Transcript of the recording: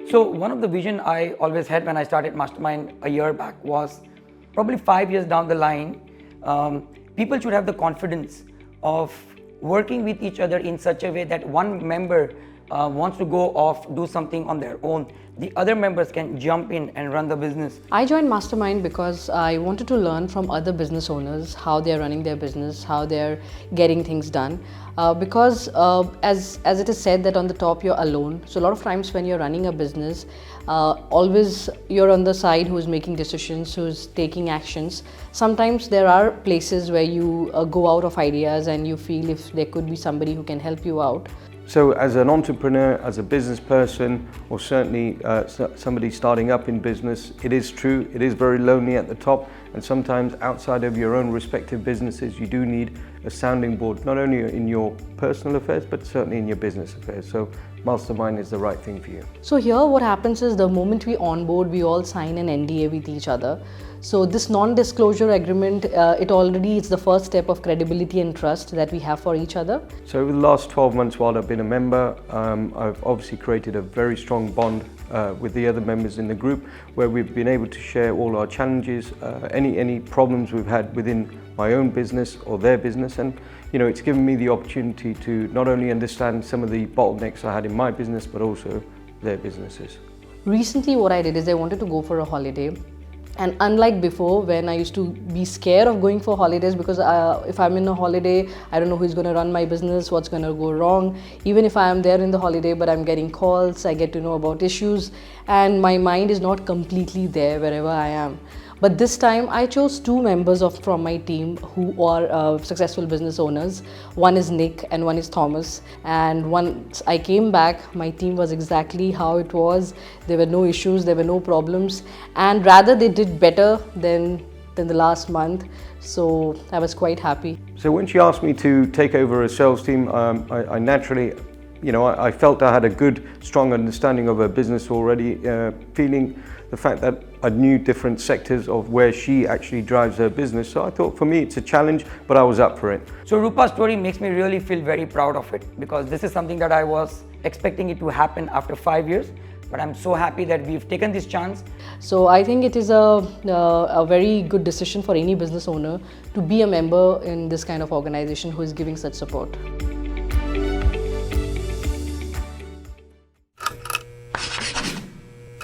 So one of the vision I always had when I started Mastermind a year back was probably 5 years down the line, people should have the confidence of working with each other in such a way that one member wants to go off, do something on their own. The other members can jump in and run the business. I joined Mastermind because I wanted to learn from other business owners how they're running their business, how they're getting things done. Because as it is said that on the top you're alone. So a lot of times when you're running a business, always you're on the side who's making decisions, who's taking actions. Sometimes there are places where you go out of ideas and you feel if there could be somebody who can help you out. So as an entrepreneur, as a business person, or certainly somebody starting up in business, it is true, it is very lonely at the top, and sometimes outside of your own respective businesses, you do need a sounding board, not only in your personal affairs, but certainly in your business affairs. So Mastermind is the right thing for you. So here what happens is the moment we onboard, we all sign an NDA with each other. So this non-disclosure agreement, it's the first step of credibility and trust that we have for each other. So over the last 12 months while I've been a member, I've obviously created a very strong bond with the other members in the group, where we've been able to share all our challenges, any problems we've had within my own business or their business, and it's given me the opportunity to not only understand some of the bottlenecks I had in my business, but also their businesses. Recently what I did is I wanted to go for a holiday. And unlike before, when I used to be scared of going for holidays because if I'm in a holiday, I don't know who's going to run my business, what's going to go wrong. Even if I am there in the holiday, but I'm getting calls, I get to know about issues, and my mind is not completely there wherever I am. But this time I chose two members from my team who are successful business owners. One is Nick and one is Thomas. And once I came back, my team was exactly how it was. There were no issues, there were no problems. And rather they did better than the last month. So I was quite happy. So when she asked me to take over a sales team, I naturally, I felt I had a good, strong understanding of her business already, feeling the fact that I knew different sectors of where she actually drives her business. So I thought for me it's a challenge, but I was up for it. So Rupa's story makes me really feel very proud of it, because this is something that I was expecting it to happen after 5 years. But I'm so happy that we've taken this chance. So I think it is a very good decision for any business owner to be a member in this kind of organization who is giving such support.